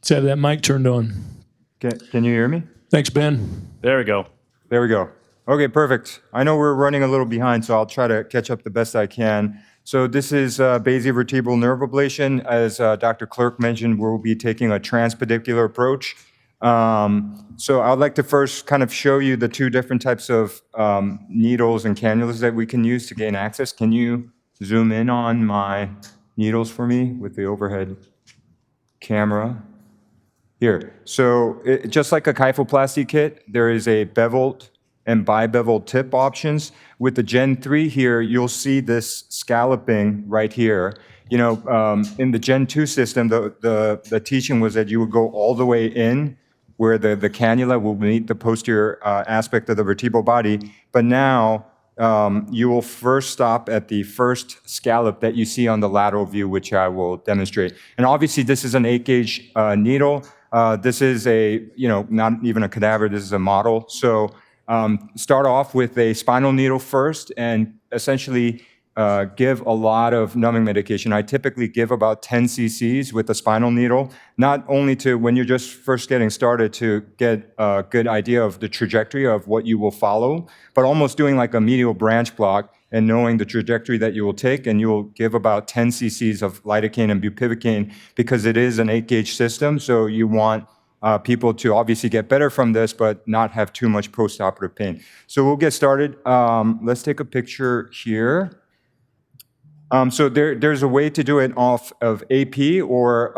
Let's have that mic turned on. Can you hear me? Thanks, Ben. There we go. There we go. Okay, perfect. I know we're running a little behind, so I'll try to catch up the best I can. So this is Basivertebral Nerve Ablation. As Dr. Clerk mentioned, we'll be taking a transpedicular approach. So I'd like to first kind of show you the two different types of needles and cannulas that we can use to gain access. Can you zoom in on my needles for me with the overhead camera? Here. So just like a kyphoplasty kit, there is a beveled and bibeveled tip options. With the Gen 3 here, you'll see this scalloping right here. You know, in the Gen 2 system, the teaching was that you would go all the way in where the cannula will meet the posterior aspect of the vertebral body. But now you will first stop at the first scallop that you see on the lateral view, which I will demonstrate. And obviously, this is an 8-gauge needle. This is not even a cadaver, this is a model. So start off with a spinal needle first and essentially give a lot of numbing medication. I typically give about 10 cc's with a spinal needle, not only to, when you're just first getting started, to get a good idea of the trajectory of what you will follow, but almost doing like a medial branch block and knowing the trajectory that you will take, and you will give about 10 cc's of lidocaine and bupivacaine because it is an 8-gauge system, so you want people to obviously get better from this, but not have too much postoperative pain. So we'll get started. Let's take a picture here. So there's a way to do it off of AP or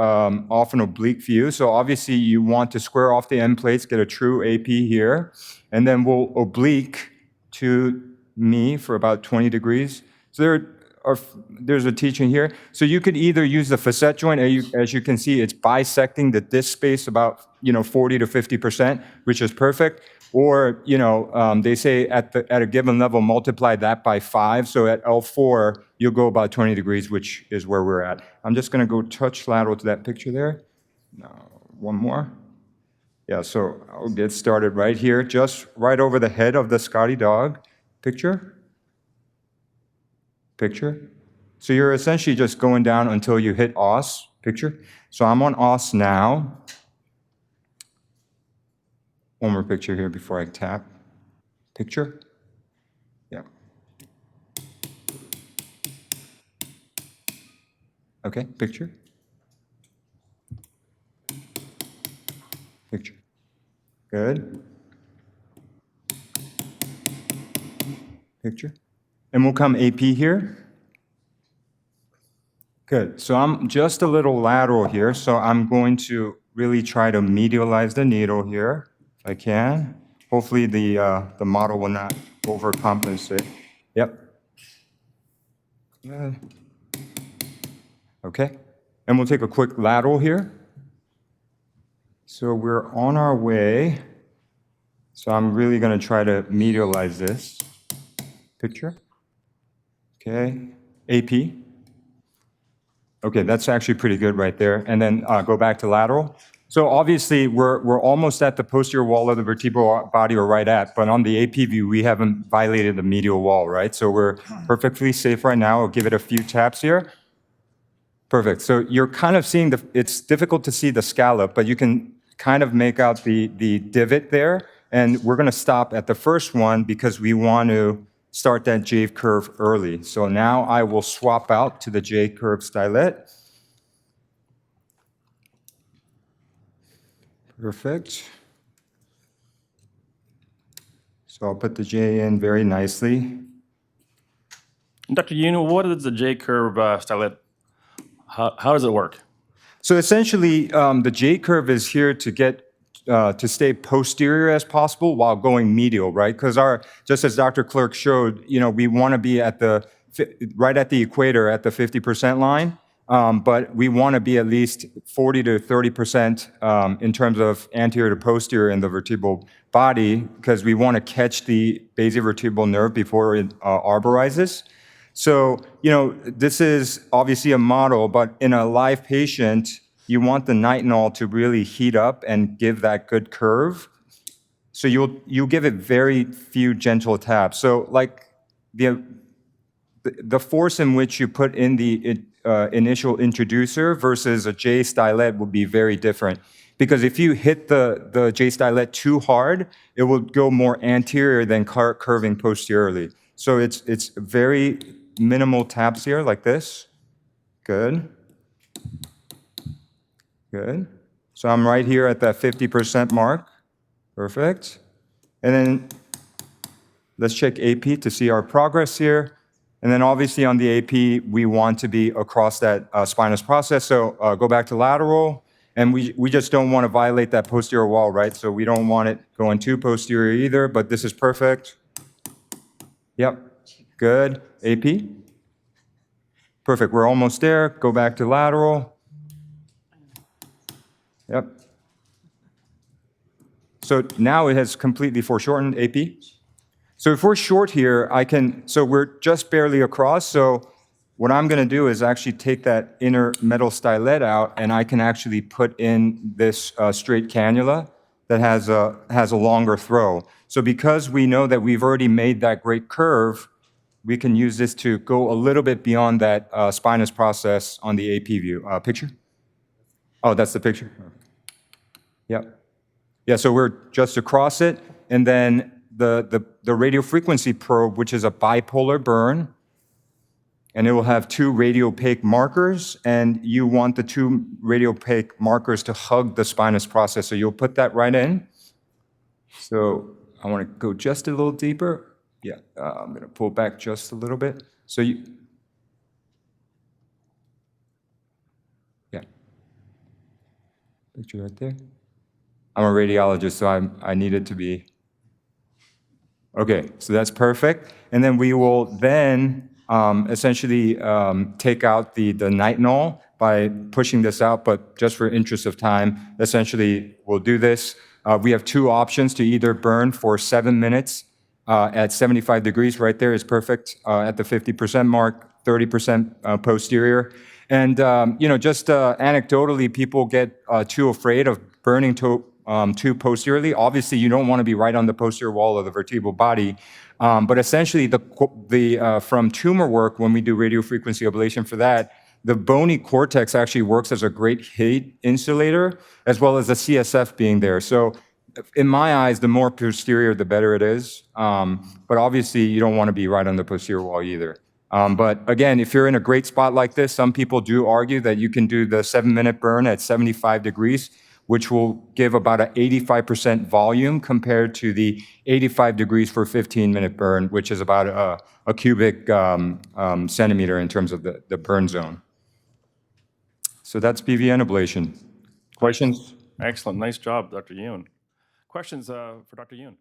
off an oblique view. So obviously you want to square off the end plates, get a true AP here, and then we'll oblique to me for about 20 degrees. So there's a teaching here. So you could either use the facet joint, as you can see, it's bisecting the disc space about 40 to 50%, which is perfect. Or they say at a given level, multiply that by 5. So at L4, you'll go about 20 degrees, which is where we're at. I'm just going to go touch lateral to that picture there. Now, one more. Yeah, so I'll get started right here, just right over the head of the Scotty dog. Picture. So you're essentially just going down until you hit os. Picture. So I'm on os now. One more picture here before I tap. Picture. Yeah. Okay, picture. Good. Picture. And we'll come AP here. Good. So I'm just a little lateral here, so I'm going to really try to medialize the needle here, if I can. Hopefully the model will not overcompensate. Yep. Okay. And we'll take a quick lateral here. So we're on our way. So I'm really going to try to medialize this. Picture. Okay. AP. Okay, that's actually pretty good right there. And then go back to lateral. So obviously, we're almost at the posterior wall of the vertebral body, or right at, but on the AP view, we haven't violated the medial wall, right? So we're perfectly safe right now. I'll give it a few taps here. Perfect. So you're kind of seeing it's difficult to see the scallop, but you can kind of make out the divot there. And we're going to stop at the first one because we want to start that J curve early. So now I will swap out to the J curve stylet. Perfect. So I'll put the J in very nicely. Dr. Yoon, what is the J curve stylet? How does it work? So essentially, the J curve is here to get to stay posterior as possible while going medial, right? Because just as Dr. Clerk showed, we want to be right at the equator at the 50% line, but we want to be at least 40 to 30% in terms of anterior to posterior in the vertebral body, because we want to catch the basivertebral nerve before it arborizes. So, this is obviously a model, but in a live patient, you want the nitinol to really heat up and give that good curve. So you'll give it very few gentle taps. So like the the force in which you put in the initial introducer versus a J stylet will be very different. Because if you hit the J stylet too hard, it will go more anterior than curving posteriorly. So it's very minimal taps here, like this. Good. Good. So I'm right here at that 50% mark. Perfect. And then let's check AP to see our progress here. And then obviously on the AP, we want to be across that spinous process. So go back to lateral. And we just don't want to violate that posterior wall, right? So we don't want it going too posterior either, but this is perfect. Yep. Good. AP. Perfect. We're almost there. Go back to lateral. Yep. So now it has completely foreshortened AP. So if we're short here, so we're just barely across. So what I'm going to do is actually take that inner metal stylet out, and I can actually put in this straight cannula that has a longer throw. So because we know that we've already made that great curve, we can use this to go a little bit beyond that spinous process on the AP view. Picture? Oh, that's the picture? Yep. Yeah, so we're just across it, and then the radiofrequency probe, which is a bipolar burn, and it will have two radiopaque markers, and you want the two radiopaque markers to hug the spinous process, so you'll put that right in. So I want to go just a little deeper. Yeah, I'm going to pull back just a little bit. So yeah. Picture right there. I'm a radiologist, so I need it to be. Okay, so that's perfect. And then we will then essentially take out the nitinol by pushing this out, but just for interest of time, essentially we'll do this. We have two options to either burn for 7 minutes at 75 degrees, right there is perfect, at the 50% mark, 30% posterior. And just anecdotally, people get too afraid of burning too posteriorly. Obviously, you don't want to be right on the posterior wall of the vertebral body. But essentially, from tumor work, when we do radiofrequency ablation for that, the bony cortex actually works as a great heat insulator, as well as the CSF being there. So in my eyes, the more posterior, the better it is. But obviously, you don't want to be right on the posterior wall either. But again, if you're in a great spot like this, some people do argue that you can do the 7-minute burn at 75 degrees, which will give about an 85% volume compared to the 85 degrees for 15-minute burn, which is about a cubic centimeter in terms of the burn zone. So that's BVN ablation. Questions? Excellent. Nice job, Dr. Yoon. Questions for Dr. Yoon?